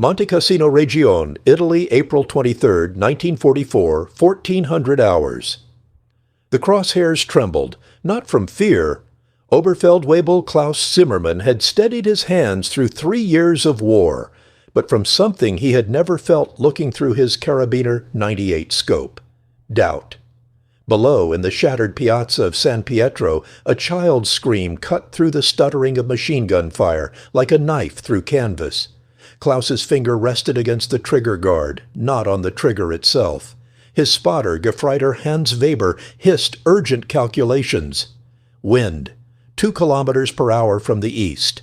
Monte Cassino Region, Italy, April 23, 1944, 1400 hours. The crosshairs trembled, not from fear. Oberfeldwebel Klaus Zimmermann had steadied his hands through 3 years of war, but from something he had never felt looking through his Carabiner 98 scope. Doubt. Below, in the shattered piazza of San Pietro, a child's scream cut through the stuttering of machine gun fire like a knife through canvas. Klaus's finger rested against the trigger guard, not on the trigger itself. His spotter, Gefreiter Hans Weber, hissed urgent calculations. Wind, 2 kilometers per hour from the east.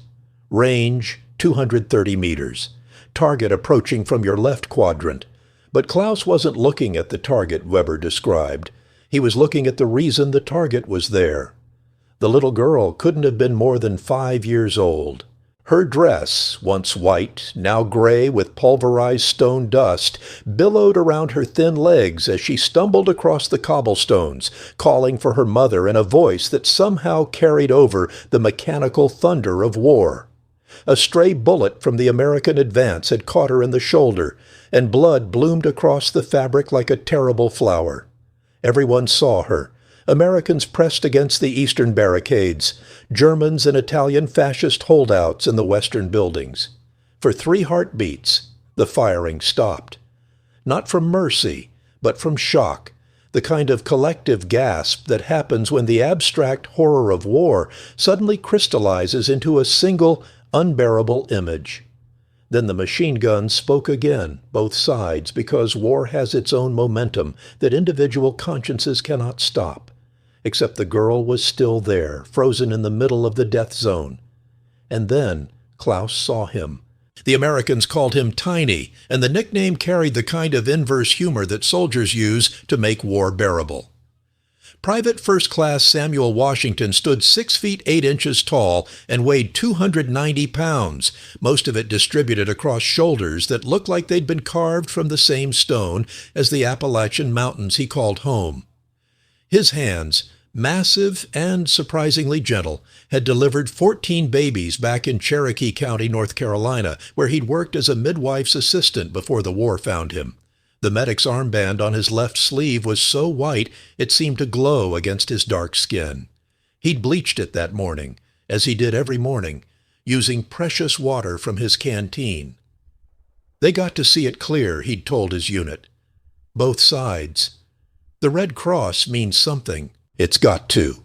Range, 230 meters. Target approaching from your left quadrant. But Klaus wasn't looking at the target, Weber described. He was looking at the reason the target was there. The little girl couldn't have been more than 5 years old. Her dress, once white, now gray with pulverized stone dust, billowed around her thin legs as she stumbled across the cobblestones, calling for her mother in a voice that somehow carried over the mechanical thunder of war. A stray bullet from the American advance had caught her in the shoulder, and blood bloomed across the fabric like a terrible flower. Everyone saw her. Americans pressed against the eastern barricades, Germans and Italian fascist holdouts in the western buildings. For 3 heartbeats, the firing stopped. Not from mercy, but from shock, the kind of collective gasp that happens when the abstract horror of war suddenly crystallizes into a single, unbearable image. Then the machine guns spoke again, both sides, because war has its own momentum that individual consciences cannot stop. Except the girl was still there, frozen in the middle of the death zone. And then Klaus saw him. The Americans called him Tiny, and the nickname carried the kind of inverse humor that soldiers use to make war bearable. Private First Class Samuel Washington stood 6 feet 8 inches tall and weighed 290 pounds, most of it distributed across shoulders that looked like they'd been carved from the same stone as the Appalachian Mountains he called home. His hands, massive and surprisingly gentle, had delivered 14 babies back in Cherokee County, North Carolina, where he'd worked as a midwife's assistant before the war found him. The medic's armband on his left sleeve was so white it seemed to glow against his dark skin. He'd bleached it that morning, as he did every morning, using precious water from his canteen. They got to see it clear, he'd told his unit. Both sides. The Red Cross means something. It's got to.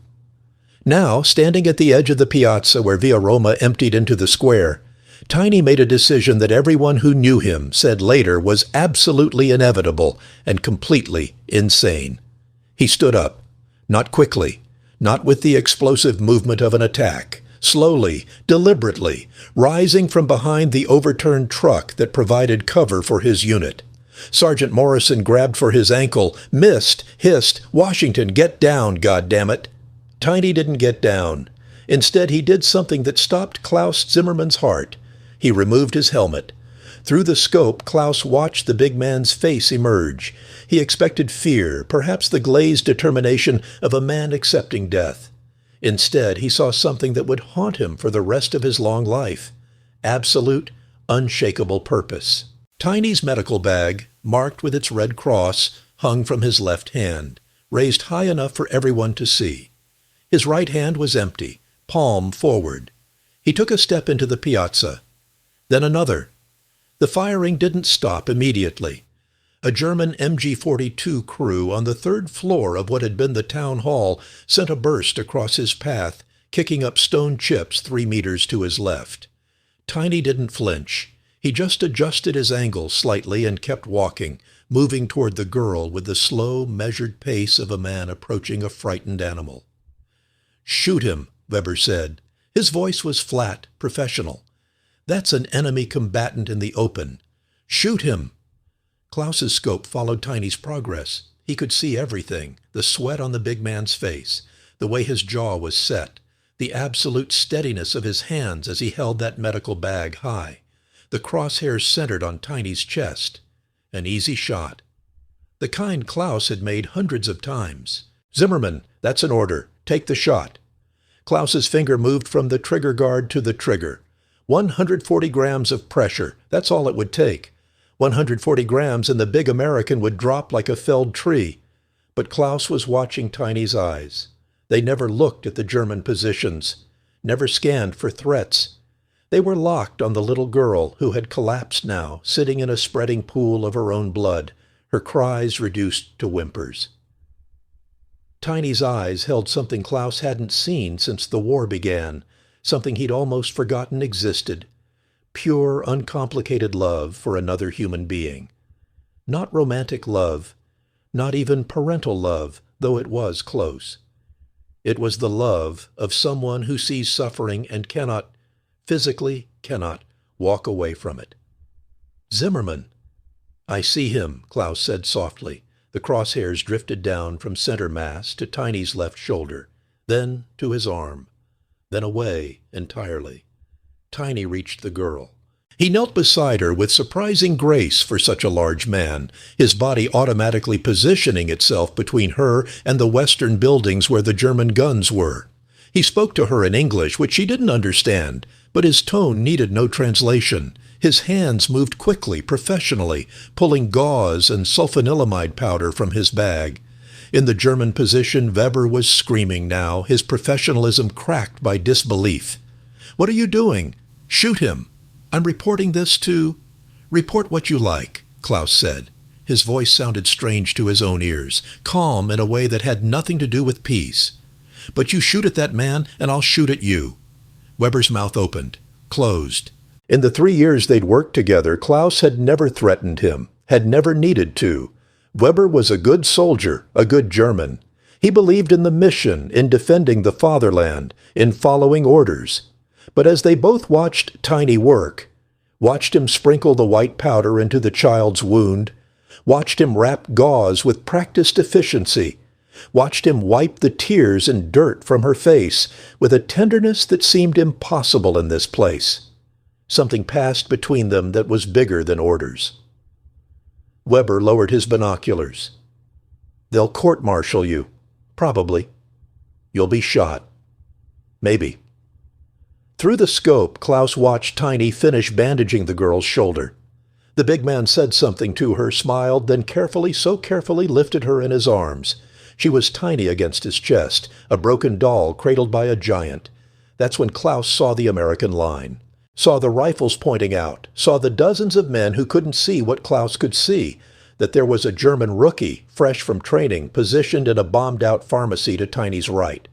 Now, standing at the edge of the piazza where Via Roma emptied into the square, Tiny made a decision that everyone who knew him said later was absolutely inevitable and completely insane. He stood up, not quickly, not with the explosive movement of an attack, slowly, deliberately, rising from behind the overturned truck that provided cover for his unit. Sergeant Morrison grabbed for his ankle, missed, hissed, "Washington, get down, goddammit!" Tiny didn't get down. Instead, he did something that stopped Klaus Zimmermann's heart. He removed his helmet. Through the scope, Klaus watched the big man's face emerge. He expected fear, perhaps the glazed determination of a man accepting death. Instead, he saw something that would haunt him for the rest of his long life. Absolute, unshakable purpose. Tiny's medical bag, marked with its red cross, hung from his left hand, raised high enough for everyone to see. His right hand was empty, palm forward. He took a step into the piazza. Then another. The firing didn't stop immediately. A German MG-42 crew on the 3rd floor of what had been the town hall sent a burst across his path, kicking up stone chips 3 meters to his left. Tiny didn't flinch. He just adjusted his angle slightly and kept walking, moving toward the girl with the slow, measured pace of a man approaching a frightened animal. "Shoot him," Weber said. His voice was flat, professional. "That's an enemy combatant in the open. Shoot him!" Klaus's scope followed Tiny's progress. He could see everything, the sweat on the big man's face, the way his jaw was set, the absolute steadiness of his hands as he held that medical bag high. The crosshairs centered on Tiny's chest. An easy shot. The kind Klaus had made hundreds of times. "Zimmermann, that's an order. Take the shot." Klaus's finger moved from the trigger guard to the trigger. 140 grams of pressure, that's all it would take. 140 grams and the big American would drop like a felled tree. But Klaus was watching Tiny's eyes. They never looked at the German positions, never scanned for threats. They were locked on the little girl who had collapsed now, sitting in a spreading pool of her own blood, her cries reduced to whimpers. Tiny's eyes held something Klaus hadn't seen since the war began, something he'd almost forgotten existed. Pure, uncomplicated love for another human being. Not romantic love, not even parental love, though it was close. It was the love of someone who sees suffering and physically cannot, walk away from it. Zimmerman. I see him, Klaus said softly. The crosshairs drifted down from center mass to Tiny's left shoulder, then to his arm, then away entirely. Tiny reached the girl. He knelt beside her with surprising grace for such a large man, his body automatically positioning itself between her and the western buildings where the German guns were. He spoke to her in English, which she didn't understand, but his tone needed no translation. His hands moved quickly, professionally, pulling gauze and sulfanilamide powder from his bag. In the German position, Weber was screaming now, his professionalism cracked by disbelief. "What are you doing? Shoot him. I'm reporting this to—" "Report what you like," Klaus said. His voice sounded strange to his own ears, calm in a way that had nothing to do with peace. "But you shoot at that man, and I'll shoot at you." Weber's mouth opened, closed. In the 3 years they'd worked together, Klaus had never threatened him, had never needed to. Weber was a good soldier, a good German. He believed in the mission, in defending the fatherland, in following orders. But as they both watched Tiny work, watched him sprinkle the white powder into the child's wound, watched him wrap gauze with practiced efficiency, watched him wipe the tears and dirt from her face with a tenderness that seemed impossible in this place, something passed between them that was bigger than orders. Weber lowered his binoculars. "They'll court-martial you. Probably. You'll be shot. Maybe." Through the scope, Klaus watched Tiny finish bandaging the girl's shoulder. The big man said something to her, smiled, then so carefully lifted her in his arms. She was tiny against his chest, a broken doll cradled by a giant. That's when Klaus saw the American line, saw the rifles pointing out, saw the dozens of men who couldn't see what Klaus could see, that there was a German rookie, fresh from training, positioned in a bombed-out pharmacy to Tiny's right.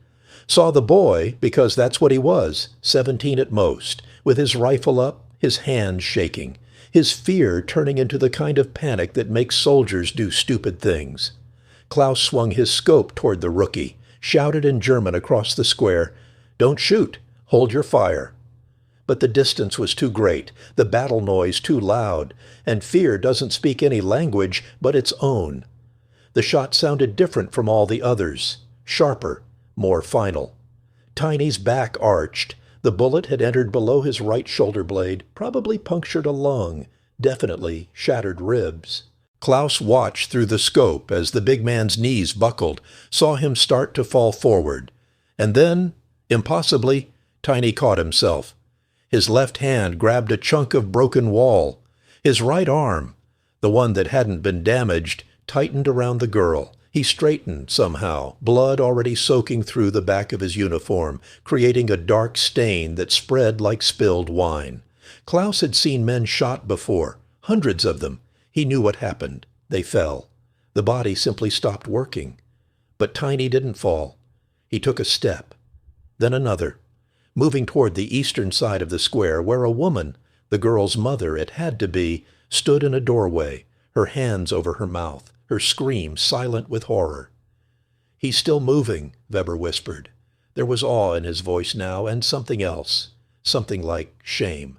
Saw the boy, because that's what he was, 17 at most, with his rifle up, his hands shaking, his fear turning into the kind of panic that makes soldiers do stupid things. Klaus swung his scope toward the rookie, shouted in German across the square, "Don't shoot! Hold your fire!" But the distance was too great, the battle noise too loud, and fear doesn't speak any language but its own. The shot sounded different from all the others, sharper, more final. Tiny's back arched. The bullet had entered below his right shoulder blade, probably punctured a lung, definitely shattered ribs. Klaus watched through the scope as the big man's knees buckled, saw him start to fall forward. And then, impossibly, Tiny caught himself. His left hand grabbed a chunk of broken wall. His right arm, the one that hadn't been damaged, tightened around the girl. He straightened somehow, blood already soaking through the back of his uniform, creating a dark stain that spread like spilled wine. Klaus had seen men shot before, hundreds of them. He knew what happened. They fell. The body simply stopped working. But Tiny didn't fall. He took a step, then another, moving toward the eastern side of the square where a woman, the girl's mother it had to be, stood in a doorway, her hands over her mouth, her scream silent with horror. "He's still moving," Weber whispered. There was awe in his voice now, and something else, something like shame.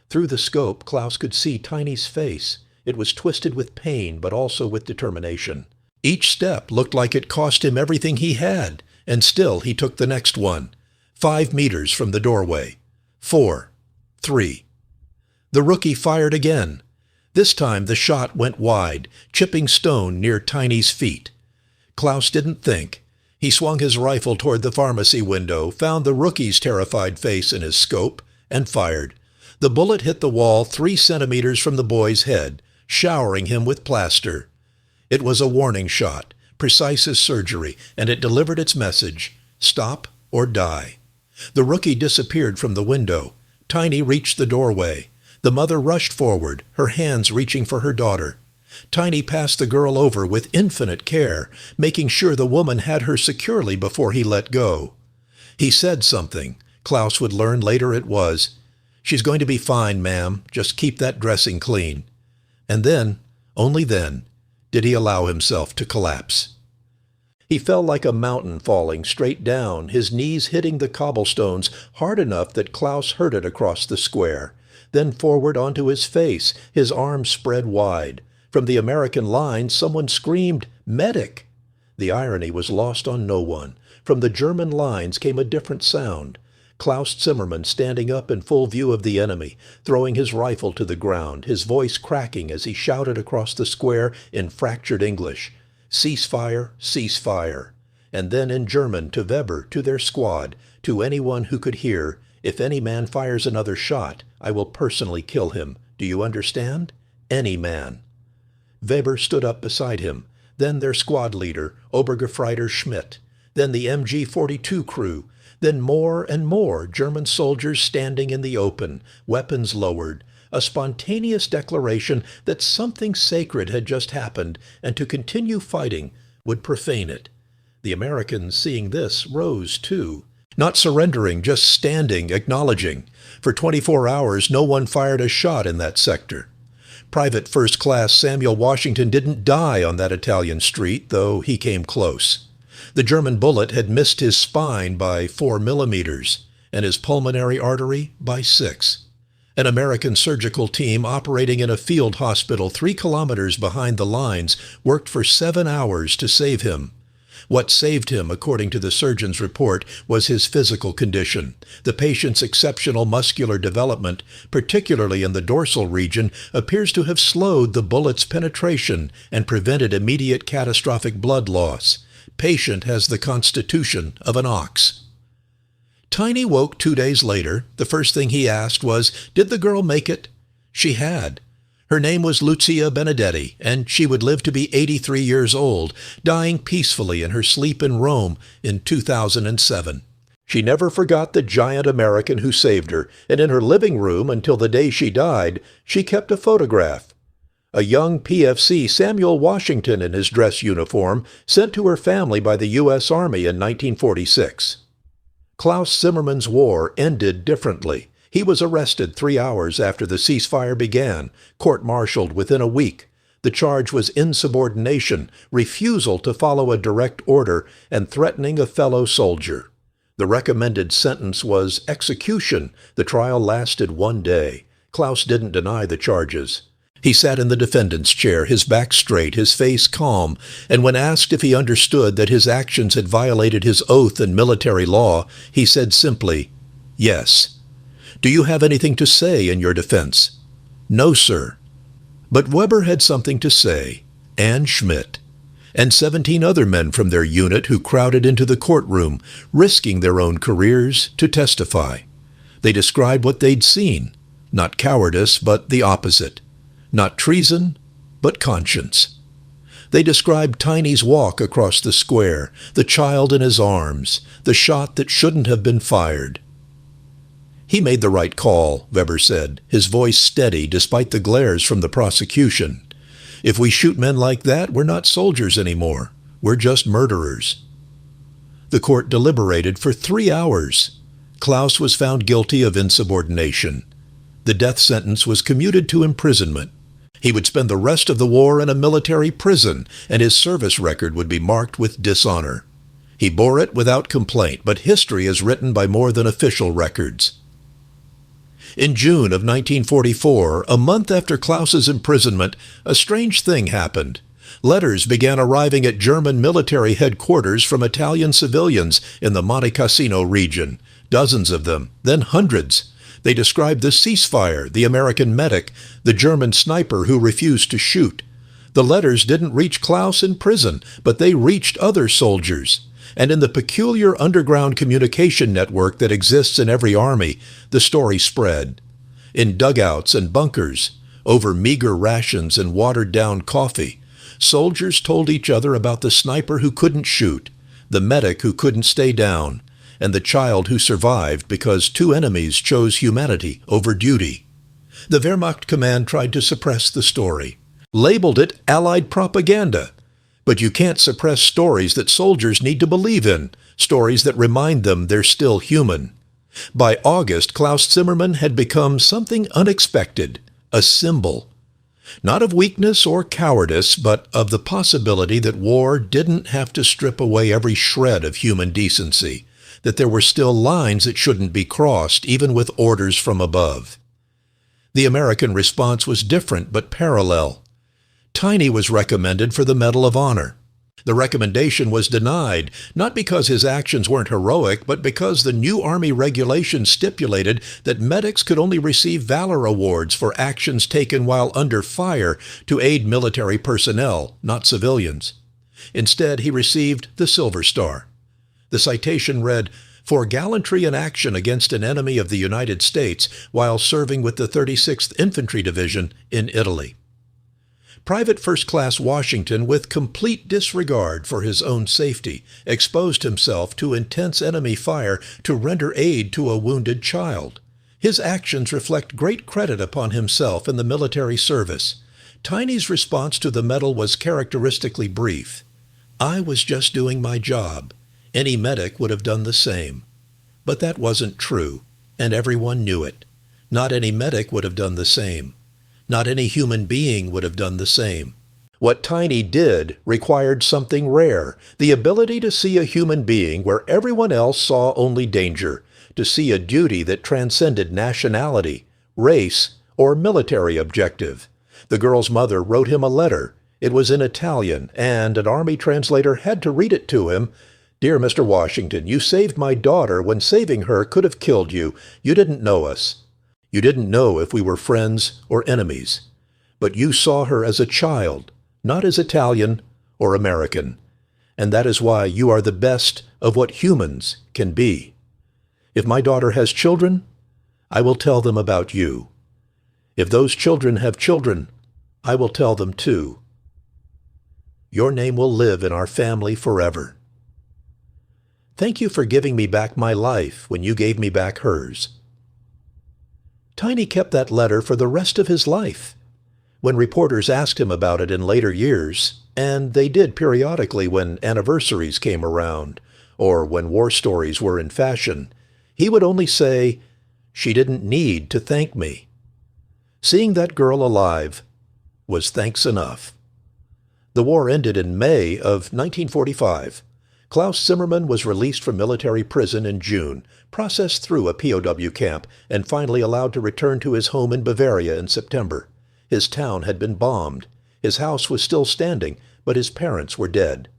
Through the scope, Klaus could see Tiny's face. It was twisted with pain, but also with determination. Each step looked like it cost him everything he had, and still he took the next one. 5 meters from the doorway. 4. 3. The rookie fired again. This time the shot went wide, chipping stone near Tiny's feet. Klaus didn't think. He swung his rifle toward the pharmacy window, found the rookie's terrified face in his scope, and fired. The bullet hit the wall 3 centimeters from the boy's head, showering him with plaster. It was a warning shot, precise as surgery, and it delivered its message: stop or die. The rookie disappeared from the window. Tiny reached the doorway. The mother rushed forward, her hands reaching for her daughter. Tiny passed the girl over with infinite care, making sure the woman had her securely before he let go. He said something. Klaus would learn later it was, "She's going to be fine, ma'am. Just keep that dressing clean." And then, only then, did he allow himself to collapse. He fell like a mountain falling straight down, his knees hitting the cobblestones hard enough that Klaus heard it across the square, then forward onto his face, his arms spread wide. From the American line, someone screamed, "Medic!" The irony was lost on no one. From the German lines came a different sound. Klaus Zimmermann standing up in full view of the enemy, throwing his rifle to the ground, his voice cracking as he shouted across the square in fractured English, "Cease fire, cease fire." And then in German to Weber, to their squad, to anyone who could hear, "If any man fires another shot, I will personally kill him. Do you understand? Any man." Weber stood up beside him, then their squad leader, Obergefreiter Schmidt, then the MG-42 crew, then more and more German soldiers standing in the open, weapons lowered, a spontaneous declaration that something sacred had just happened, and to continue fighting would profane it. The Americans, seeing this, rose too, not surrendering, just standing, acknowledging. For 24 hours, no one fired a shot in that sector. Private First Class Samuel Washington didn't die on that Italian street, though he came close. The German bullet had missed his spine by 4 millimeters, and his pulmonary artery by 6. An American surgical team operating in a field hospital 3 kilometers behind the lines worked for 7 hours to save him. What saved him, according to the surgeon's report, was his physical condition. The patient's exceptional muscular development, particularly in the dorsal region, appears to have slowed the bullet's penetration and prevented immediate catastrophic blood loss. Patient has the constitution of an ox. Tiny woke 2 days later. The first thing he asked was, did the girl make it? She had. Her name was Lucia Benedetti, and she would live to be 83 years old, dying peacefully in her sleep in Rome in 2007. She never forgot the giant American who saved her, and in her living room until the day she died, she kept a photograph. A young PFC Samuel Washington in his dress uniform, sent to her family by the U.S. Army in 1946. Klaus Zimmermann's war ended differently. He was arrested 3 hours after the ceasefire began, court-martialed within a week. The charge was insubordination, refusal to follow a direct order, and threatening a fellow soldier. The recommended sentence was execution. The trial lasted 1 day. Klaus didn't deny the charges. He sat in the defendant's chair, his back straight, his face calm, and when asked if he understood that his actions had violated his oath and military law, he said simply, "Yes." "Do you have anything to say in your defense?" "No, sir." But Weber had something to say, and Schmidt, and 17 other men from their unit who crowded into the courtroom, risking their own careers to testify. They described what they'd seen, not cowardice, but the opposite. Not treason, but conscience. They described Tiny's walk across the square, the child in his arms, the shot that shouldn't have been fired. "He made the right call," Weber said, his voice steady despite the glares from the prosecution. "If we shoot men like that, we're not soldiers anymore. We're just murderers." The court deliberated for 3 hours. Klaus was found guilty of insubordination. The death sentence was commuted to imprisonment. He would spend the rest of the war in a military prison, and his service record would be marked with dishonor. He bore it without complaint, but history is written by more than official records. In June of 1944, a month after Klaus's imprisonment, a strange thing happened. Letters began arriving at German military headquarters from Italian civilians in the Monte Cassino region, dozens of them, then hundreds. They described the ceasefire, the American medic, the German sniper who refused to shoot. The letters didn't reach Klaus in prison, but they reached other soldiers. And in the peculiar underground communication network that exists in every army, the story spread. In dugouts and bunkers, over meager rations and watered-down coffee, soldiers told each other about the sniper who couldn't shoot, the medic who couldn't stay down, and the child who survived because two enemies chose humanity over duty. The Wehrmacht command tried to suppress the story, labeled it Allied propaganda. But you can't suppress stories that soldiers need to believe in, stories that remind them they're still human. By August, Klaus Zimmermann had become something unexpected, a symbol. Not of weakness or cowardice, but of the possibility that war didn't have to strip away every shred of human decency, that there were still lines that shouldn't be crossed, even with orders from above. The American response was different but parallel. Tiny was recommended for the Medal of Honor. The recommendation was denied, not because his actions weren't heroic, but because the new Army regulations stipulated that medics could only receive Valor Awards for actions taken while under fire to aid military personnel, not civilians. Instead, he received the Silver Star. The citation read, "For gallantry in action against an enemy of the United States while serving with the 36th Infantry Division in Italy." Private First Class Washington, with complete disregard for his own safety, exposed himself to intense enemy fire to render aid to a wounded child. His actions reflect great credit upon himself in the military service. Tiny's response to the medal was characteristically brief. "I was just doing my job. Any medic would have done the same." But that wasn't true, and everyone knew it. Not any medic would have done the same. Not any human being would have done the same. What Tiny did required something rare, the ability to see a human being where everyone else saw only danger, to see a duty that transcended nationality, race, or military objective. The girl's mother wrote him a letter. It was in Italian, and an Army translator had to read it to him. "Dear Mr. Washington, you saved my daughter when saving her could have killed you. You didn't know us. You didn't know if we were friends or enemies. But you saw her as a child, not as Italian or American. And that is why you are the best of what humans can be. If my daughter has children, I will tell them about you. If those children have children, I will tell them too. Your name will live in our family forever. Thank you for giving me back my life when you gave me back hers." Tiny kept that letter for the rest of his life. When reporters asked him about it in later years, and they did periodically when anniversaries came around, or when war stories were in fashion, he would only say, "She didn't need to thank me." Seeing that girl alive was thanks enough. The war ended in May of 1945. Klaus Zimmermann was released from military prison in June, processed through a POW camp, and finally allowed to return to his home in Bavaria in September. His town had been bombed. His house was still standing, but his parents were dead.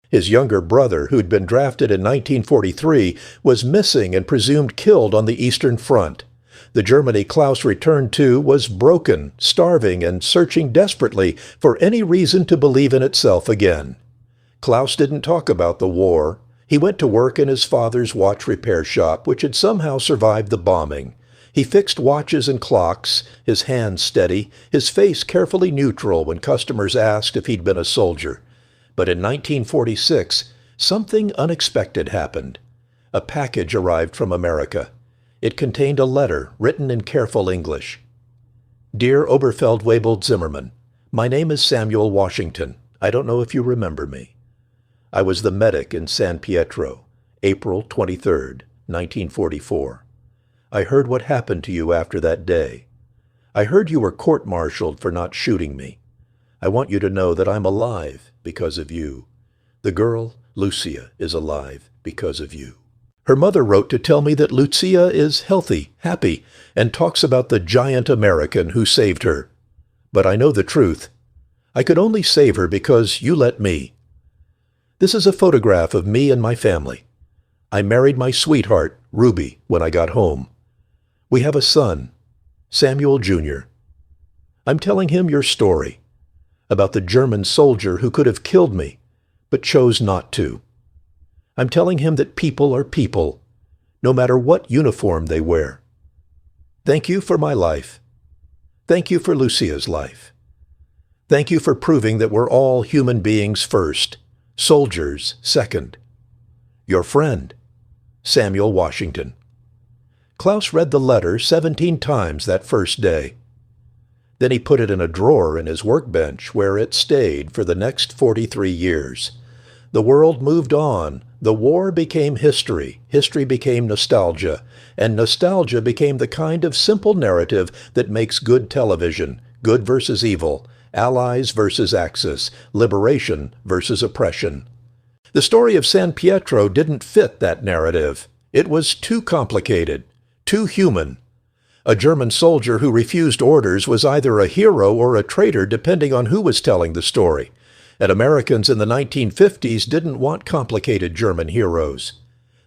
His younger brother, who'd been drafted in 1943, was missing and presumed killed on the Eastern Front. The Germany Klaus returned to was broken, starving, and searching desperately for any reason to believe in itself again. Klaus didn't talk about the war. He went to work in his father's watch repair shop, which had somehow survived the bombing. He fixed watches and clocks, his hands steady, his face carefully neutral when customers asked if he'd been a soldier. But in 1946, something unexpected happened. A package arrived from America. It contained a letter written in careful English. "Dear Oberfeldwebel Zimmermann, my name is Samuel Washington. I don't know if you remember me. I was the medic in San Pietro, April 23, 1944. I heard what happened to you after that day. I heard you were court-martialed for not shooting me. I want you to know that I'm alive because of you. The girl, Lucia, is alive because of you." Her mother wrote to tell me that Lucia is healthy, happy, and talks about the giant American who saved her. But I know the truth. I could only save her because you let me. This is a photograph of me and my family. I married my sweetheart, Ruby, when I got home. We have a son, Samuel Jr. I'm telling him your story, about the German soldier who could have killed me, but chose not to. I'm telling him that people are people, no matter what uniform they wear. Thank you for my life. Thank you for Lucia's life. Thank you for proving that we're all human beings first, soldiers second. Your friend, Samuel Washington. Klaus read the letter 17 times that first day. Then he put it in a drawer in his workbench where it stayed for the next 43 years. The world moved on. The war became history. History became nostalgia. And nostalgia became the kind of simple narrative that makes good television, good versus evil, allies versus Axis, liberation versus oppression. The story of San Pietro didn't fit that narrative. It was too complicated, too human. A German soldier who refused orders was either a hero or a traitor depending on who was telling the story. And Americans in the 1950s didn't want complicated German heroes.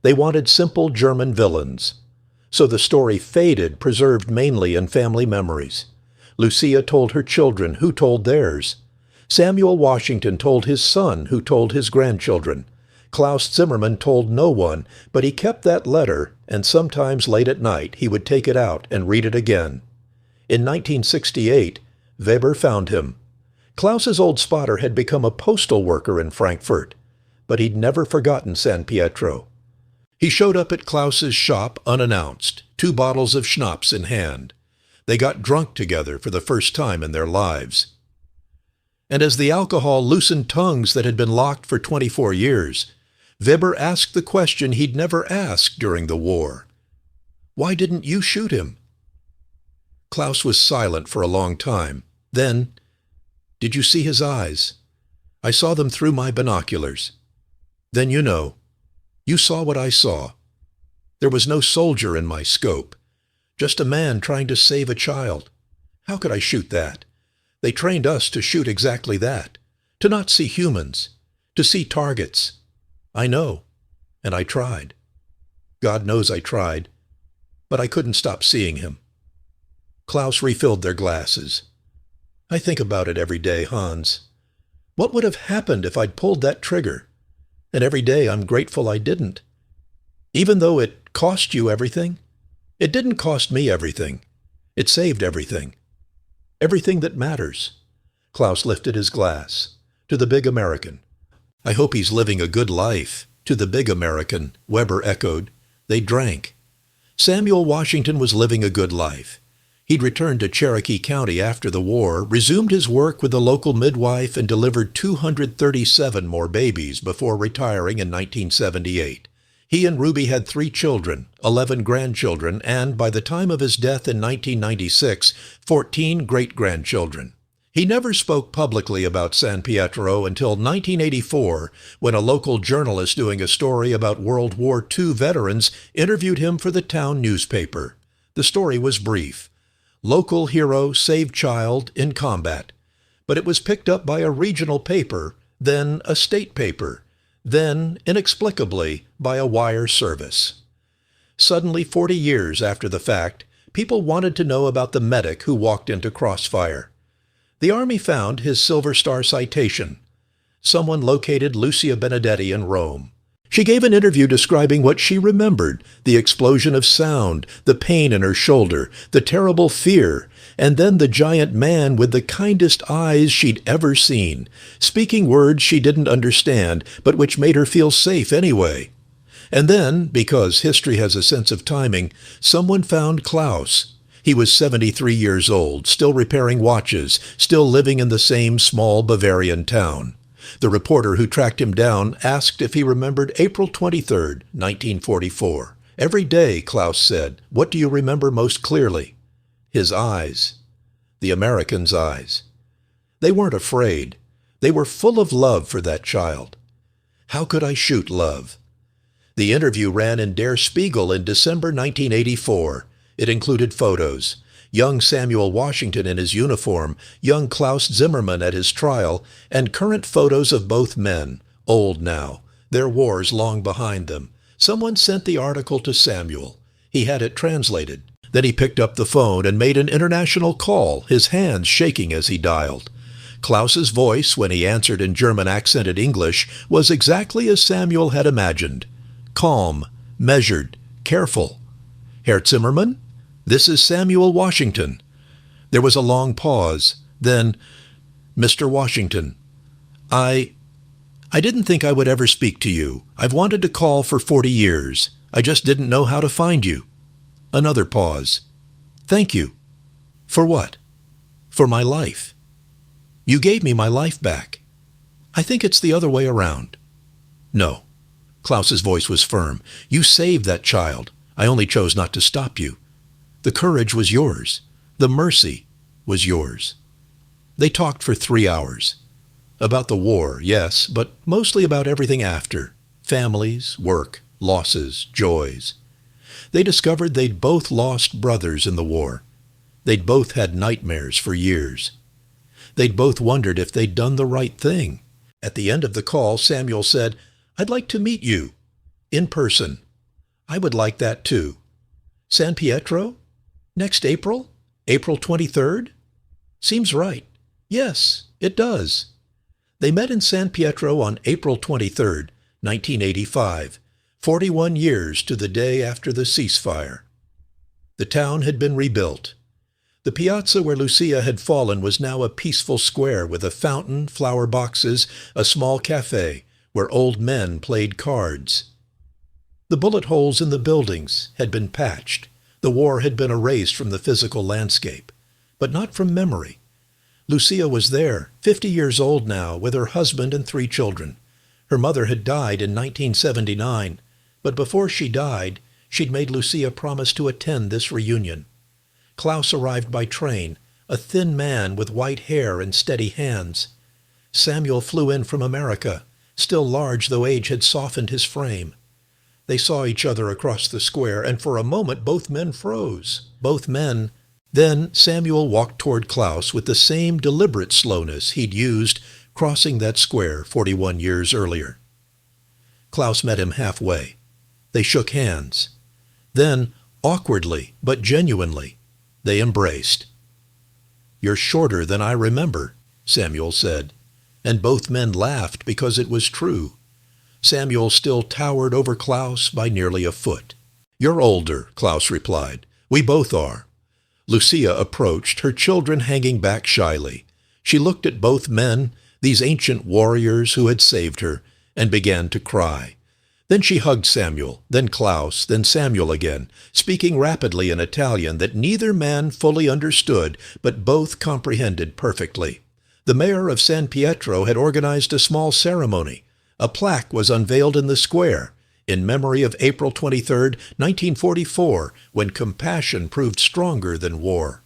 They wanted simple German villains. So the story faded, preserved mainly in family memories. Lucia told her children, who told theirs. Samuel Washington told his son, who told his grandchildren. Klaus Zimmermann told no one, but he kept that letter, and sometimes late at night he would take it out and read it again. In 1968, Weber found him. Klaus's old spotter had become a postal worker in Frankfurt, but he'd never forgotten San Pietro. He showed up at Klaus's shop unannounced, 2 bottles of schnapps in hand. They got drunk together for the first time in their lives. And as the alcohol loosened tongues that had been locked for 24 years, Weber asked the question he'd never asked during the war. Why didn't you shoot him? Klaus was silent for a long time. Then, did you see his eyes? I saw them through my binoculars. Then you know. You saw what I saw. There was no soldier in my scope. Just a man trying to save a child. How could I shoot that? They trained us to shoot exactly that. To not see humans. To see targets. I know. And I tried. God knows I tried. But I couldn't stop seeing him. Klaus refilled their glasses. I think about it every day, Hans. What would have happened if I'd pulled that trigger? And every day I'm grateful I didn't. Even though it cost you everything, it didn't cost me everything. It saved everything. Everything that matters. Klaus lifted his glass. To the big American. I hope he's living a good life. To the big American, Weber echoed. They drank. Samuel Washington was living a good life. He'd returned to Cherokee County after the war, resumed his work with the local midwife, and delivered 237 more babies before retiring in 1978. He and Ruby had 3 children, 11 grandchildren, and by the time of his death in 1996, 14 great-grandchildren. He never spoke publicly about San Pietro until 1984, when a local journalist doing a story about World War II veterans interviewed him for the town newspaper. The story was brief. Local hero saved child in combat. But it was picked up by a regional paper, then a state paper, then, inexplicably, by a wire service. Suddenly, 40 years after the fact, people wanted to know about the medic who walked into crossfire. The Army found his Silver Star citation. Someone located Lucia Benedetti in Rome. She gave an interview describing what she remembered, the explosion of sound, the pain in her shoulder, the terrible fear, and then the giant man with the kindest eyes she'd ever seen, speaking words she didn't understand, but which made her feel safe anyway. And then, because history has a sense of timing, someone found Klaus. He was 73 years old, still repairing watches, still living in the same small Bavarian town. The reporter who tracked him down asked if he remembered April 23, 1944. Every day, Klaus said, what do you remember most clearly? His eyes. The American's eyes. They weren't afraid. They were full of love for that child. How could I shoot love? The interview ran in Der Spiegel in December 1984. It included photos. Young Samuel Washington in his uniform, young Klaus Zimmermann at his trial, and current photos of both men, old now, their wars long behind them. Someone sent the article to Samuel. He had it translated. Then he picked up the phone and made an international call, his hands shaking as he dialed. Klaus's voice, when he answered in German-accented English, was exactly as Samuel had imagined. Calm, measured, careful. "Herr Zimmermann, this is Samuel Washington." There was a long pause. Then, "Mr. Washington, I didn't think I would ever speak to you. I've wanted to call for 40 years. I just didn't know how to find you." Another pause. "Thank you." "For what?" "For my life. You gave me my life back." "I think it's the other way around." "No." Klaus's voice was firm. "You saved that child. I only chose not to stop you. The courage was yours. The mercy was yours." They talked for 3 hours. About the war, yes, but mostly about everything after. Families, work, losses, joys. They discovered they'd both lost brothers in the war. They'd both had nightmares for years. They'd both wondered if they'd done the right thing. At the end of the call, Samuel said, "I'd like to meet you. In person." "I would like that too." "San Pietro? Next April? April 23rd? "Seems right." "Yes, it does." They met in San Pietro on April 23rd, 1985, 41 years to the day after the ceasefire. The town had been rebuilt. The piazza where Lucia had fallen was now a peaceful square with a fountain, flower boxes, a small cafe where old men played cards. The bullet holes in the buildings had been patched. The war had been erased from the physical landscape, but not from memory. Lucia was there, 50 years old now, with her husband and 3 children. Her mother had died in 1979, but before she died, she'd made Lucia promise to attend this reunion. Klaus arrived by train, a thin man with white hair and steady hands. Samuel flew in from America, still large though age had softened his frame. They saw each other across the square, and for a moment both men froze. Both men. Then Samuel walked toward Klaus with the same deliberate slowness he'd used crossing that square 41 years earlier. Klaus met him halfway. They shook hands. Then, awkwardly but genuinely, they embraced. "You're shorter than I remember," Samuel said, and both men laughed because it was true. Samuel still towered over Klaus by nearly a foot. "You're older," Klaus replied. "We both are." Lucia approached, her children hanging back shyly. She looked at both men, these ancient warriors who had saved her, and began to cry. Then she hugged Samuel, then Klaus, then Samuel again, speaking rapidly in Italian that neither man fully understood, but both comprehended perfectly. The mayor of San Pietro had organized a small ceremony. A plaque was unveiled in the square in memory of April 23, 1944, when compassion proved stronger than war.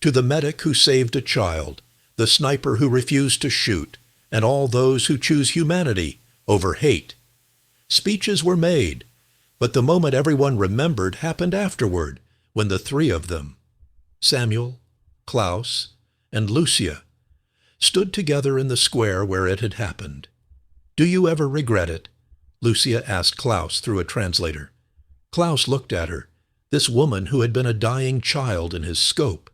To the medic who saved a child, the sniper who refused to shoot, and all those who choose humanity over hate. Speeches were made, but the moment everyone remembered happened afterward, when the 3 of them, Samuel, Klaus, and Lucia, stood together in the square where it had happened. "Do you ever regret it?" Lucia asked Klaus through a translator. Klaus looked at her, this woman who had been a dying child in his scope.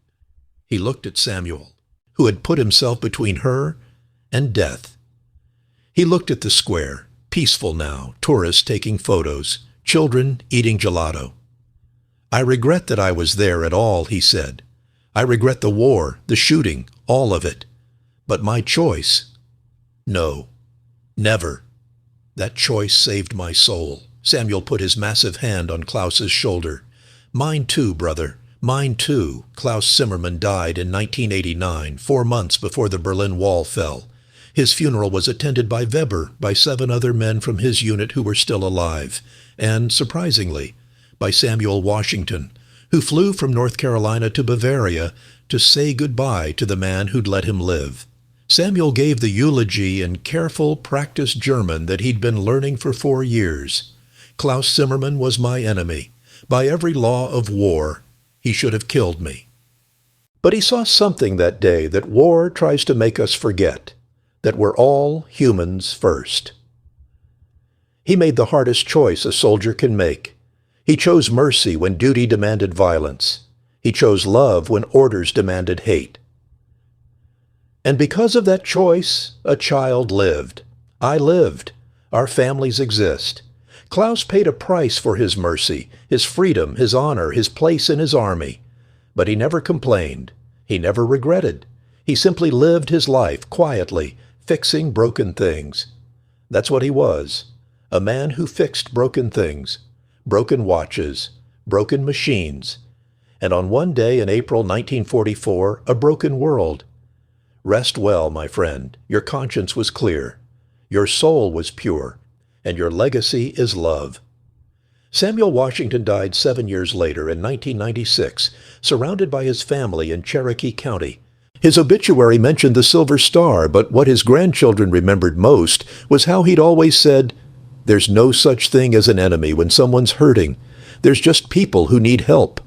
He looked at Samuel, who had put himself between her and death. He looked at the square, peaceful now, tourists taking photos, children eating gelato. "I regret that I was there at all," he said. "I regret the war, the shooting, all of it. But my choice? No. Never. That choice saved my soul." Samuel put his massive hand on Klaus's shoulder. "Mine too, brother. Mine too." Klaus Zimmermann died in 1989, 4 months before the Berlin Wall fell. His funeral was attended by Weber, by 7 other men from his unit who were still alive, and, surprisingly, by Samuel Washington, who flew from North Carolina to Bavaria to say goodbye to the man who'd let him live. Samuel gave the eulogy in careful, practiced German that he'd been learning for 4 years. Klaus Zimmermann was my enemy. By every law of war, he should have killed me. But he saw something that day that war tries to make us forget, that we're all humans first. He made the hardest choice a soldier can make. He chose mercy when duty demanded violence. He chose love when orders demanded hate. And because of that choice, a child lived. I lived. Our families exist. Klaus paid a price for his mercy, his freedom, his honor, his place in his army. But he never complained. He never regretted. He simply lived his life quietly, fixing broken things. That's what he was. A man who fixed broken things, broken watches, broken machines, and on one day in April 1944, a broken world. Rest well, my friend. Your conscience was clear. Your soul was pure, and your legacy is love. Samuel Washington died 7 years later in 1996, surrounded by his family in Cherokee County. His obituary mentioned the Silver Star, but what his grandchildren remembered most was how he'd always said, "There's no such thing as an enemy when someone's hurting. There's just people who need help."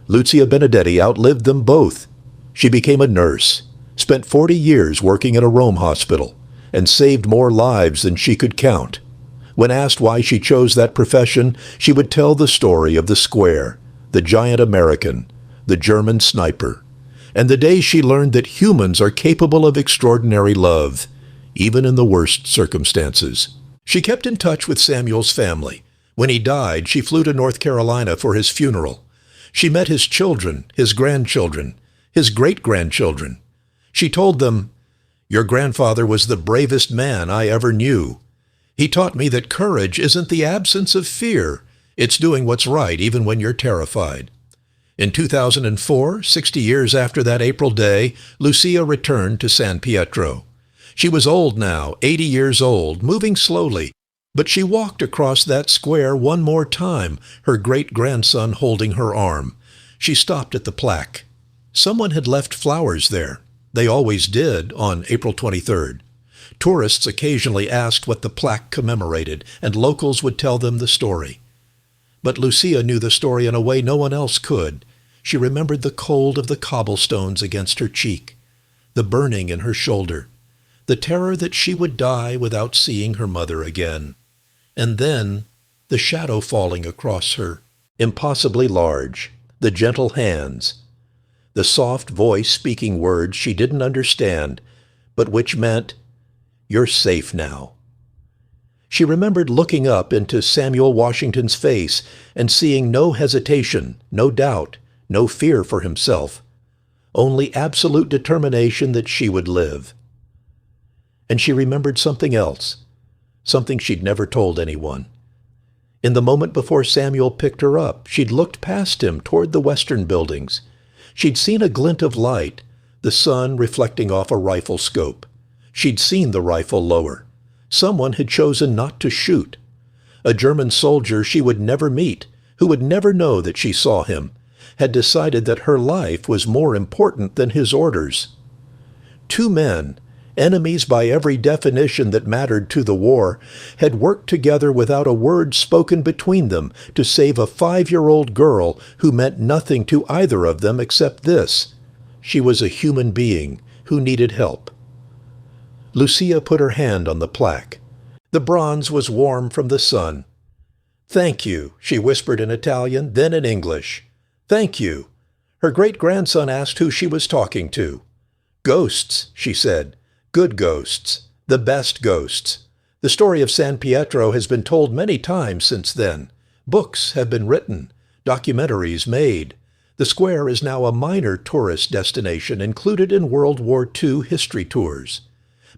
Lucia Benedetti outlived them both. She became a nurse, spent 40 years working at a Rome hospital, and saved more lives than she could count. When asked why she chose that profession, she would tell the story of the square, the giant American, the German sniper, and the day she learned that humans are capable of extraordinary love, even in the worst circumstances. She kept in touch with Samuel's family. When he died, she flew to North Carolina for his funeral. She met his children, his grandchildren, his great-grandchildren. She told them, "Your grandfather was the bravest man I ever knew. He taught me that courage isn't the absence of fear. It's doing what's right even when you're terrified." In 2004, 60 years after that April day, Lucia returned to San Pietro. She was old now, 80 years old, moving slowly, but she walked across that square one more time, her great-grandson holding her arm. She stopped at the plaque. Someone had left flowers there. They always did on April 23rd. Tourists occasionally asked what the plaque commemorated, and locals would tell them the story. But Lucia knew the story in a way no one else could. She remembered the cold of the cobblestones against her cheek, the burning in her shoulder, the terror that she would die without seeing her mother again. And then, the shadow falling across her, impossibly large, the gentle hands, the soft voice speaking words she didn't understand, but which meant, "You're safe now." She remembered looking up into Samuel Washington's face and seeing no hesitation, no doubt, no fear for himself, only absolute determination that she would live. And she remembered something else, something she'd never told anyone. In the moment before Samuel picked her up, she'd looked past him toward the western buildings. She'd seen a glint of light, the sun reflecting off a rifle scope. She'd seen the rifle lower. Someone had chosen not to shoot. A German soldier she would never meet, who would never know that she saw him, had decided that her life was more important than his orders. Two men, enemies by every definition that mattered to the war, had worked together without a word spoken between them to save a 5-year-old girl who meant nothing to either of them except this: she was a human being who needed help. Lucia put her hand on the plaque. The bronze was warm from the sun. "Thank you," she whispered in Italian, then in English. "Thank you." Her great-grandson asked who she was talking to. "Ghosts," she said. "Good ghosts. The best ghosts." The story of San Pietro has been told many times since then. Books have been written, documentaries made. The square is now a minor tourist destination included in World War II history tours.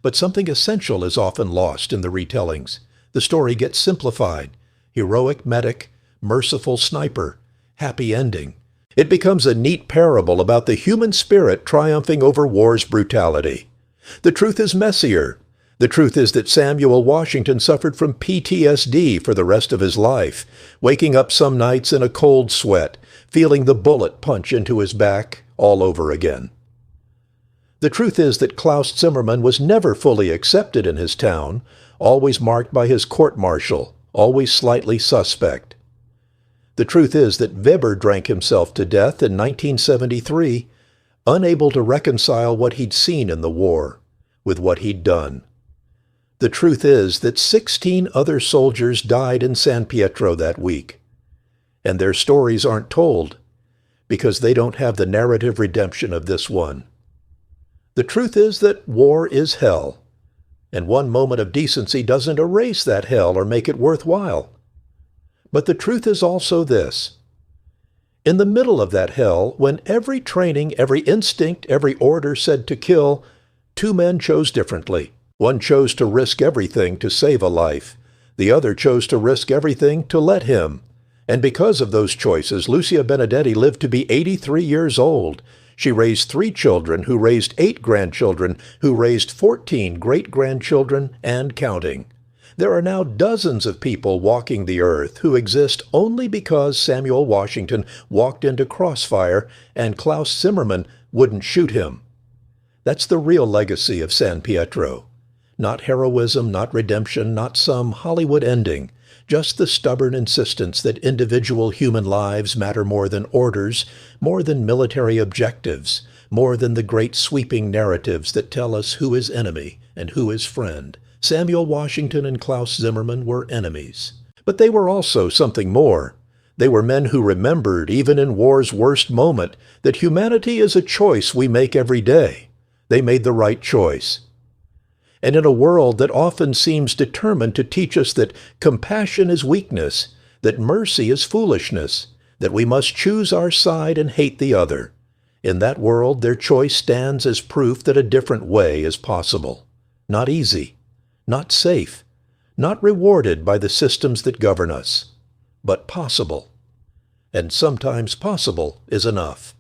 But something essential is often lost in the retellings. The story gets simplified. Heroic medic, merciful sniper, happy ending. It becomes a neat parable about the human spirit triumphing over war's brutality. The truth is messier. The truth is that Samuel Washington suffered from PTSD for the rest of his life, waking up some nights in a cold sweat, feeling the bullet punch into his back all over again. The truth is that Klaus Zimmermann was never fully accepted in his town, always marked by his court-martial, always slightly suspect. The truth is that Weber drank himself to death in 1973, unable to reconcile what he'd seen in the war with what he'd done. The truth is that 16 other soldiers died in San Pietro that week, and their stories aren't told because they don't have the narrative redemption of this one. The truth is that war is hell, and one moment of decency doesn't erase that hell or make it worthwhile. But the truth is also this. In the middle of that hell, when every training, every instinct, every order said to kill, two men chose differently. One chose to risk everything to save a life. The other chose to risk everything to let him. And because of those choices, Lucia Benedetti lived to be 83 years old. She raised 3 children, who raised 8 grandchildren, who raised 14 great-grandchildren, and counting. There are now dozens of people walking the earth who exist only because Samuel Washington walked into crossfire and Klaus Zimmermann wouldn't shoot him. That's the real legacy of San Pietro. Not heroism, not redemption, not some Hollywood ending. Just the stubborn insistence that individual human lives matter more than orders, more than military objectives, more than the great sweeping narratives that tell us who is enemy and who is friend. Samuel Washington and Klaus Zimmermann were enemies. But they were also something more. They were men who remembered, even in war's worst moment, that humanity is a choice we make every day. They made the right choice. And in a world that often seems determined to teach us that compassion is weakness, that mercy is foolishness, that we must choose our side and hate the other, in that world their choice stands as proof that a different way is possible. Not easy, not safe, not rewarded by the systems that govern us, but possible. And sometimes possible is enough.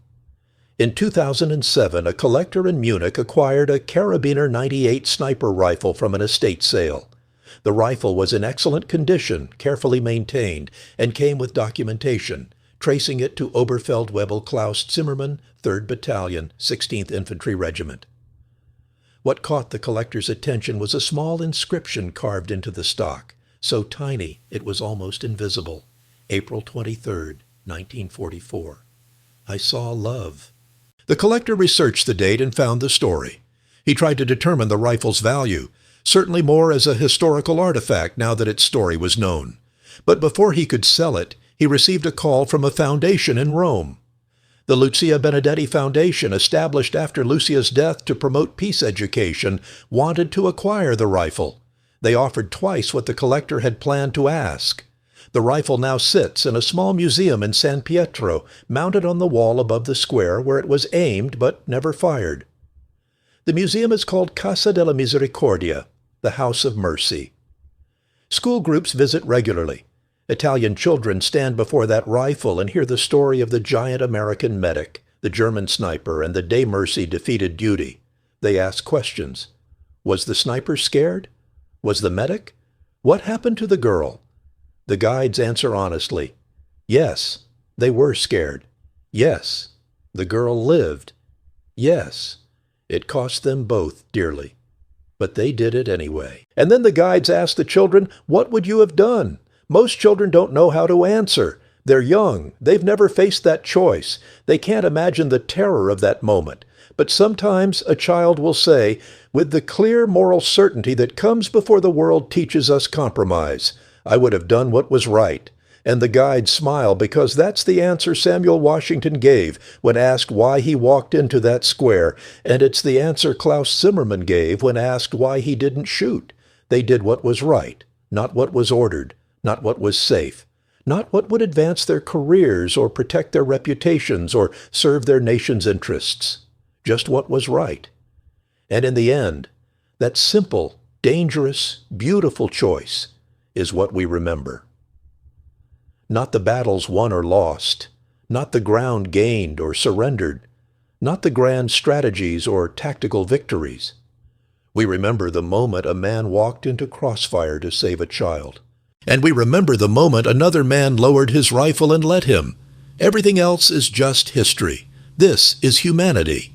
In 2007, a collector in Munich acquired a Carabiner 98 sniper rifle from an estate sale. The rifle was in excellent condition, carefully maintained, and came with documentation, tracing it to Oberfeldwebel Klaus Zimmermann, 3rd Battalion, 16th Infantry Regiment. What caught the collector's attention was a small inscription carved into the stock, so tiny it was almost invisible. April 23, 1944. I saw love. The collector researched the date and found the story. He tried to determine the rifle's value, certainly more as a historical artifact now that its story was known. But before he could sell it, he received a call from a foundation in Rome. The Lucia Benedetti Foundation, established after Lucia's death to promote peace education, wanted to acquire the rifle. They offered twice what the collector had planned to ask. The rifle now sits in a small museum in San Pietro, mounted on the wall above the square where it was aimed but never fired. The museum is called Casa della Misericordia, the House of Mercy. School groups visit regularly. Italian children stand before that rifle and hear the story of the giant American medic, the German sniper, and the day Mercy defeated duty. They ask questions. Was the sniper scared? Was the medic? What happened to the girl? The guides answer honestly. Yes, they were scared. Yes, the girl lived. Yes, it cost them both dearly. But they did it anyway. And then the guides ask the children, what would you have done? Most children don't know how to answer. They're young. They've never faced that choice. They can't imagine the terror of that moment. But sometimes a child will say, with the clear moral certainty that comes before the world teaches us compromise, I would have done what was right. And the guides smile because that's the answer Samuel Washington gave when asked why he walked into that square, and it's the answer Klaus Zimmermann gave when asked why he didn't shoot. They did what was right, not what was ordered, not what was safe, not what would advance their careers or protect their reputations or serve their nation's interests. Just what was right. And in the end, that simple, dangerous, beautiful choice is what we remember. Not the battles won or lost, not the ground gained or surrendered, not the grand strategies or tactical victories. We remember the moment a man walked into crossfire to save a child. And we remember the moment another man lowered his rifle and let him. Everything else is just history. This is humanity.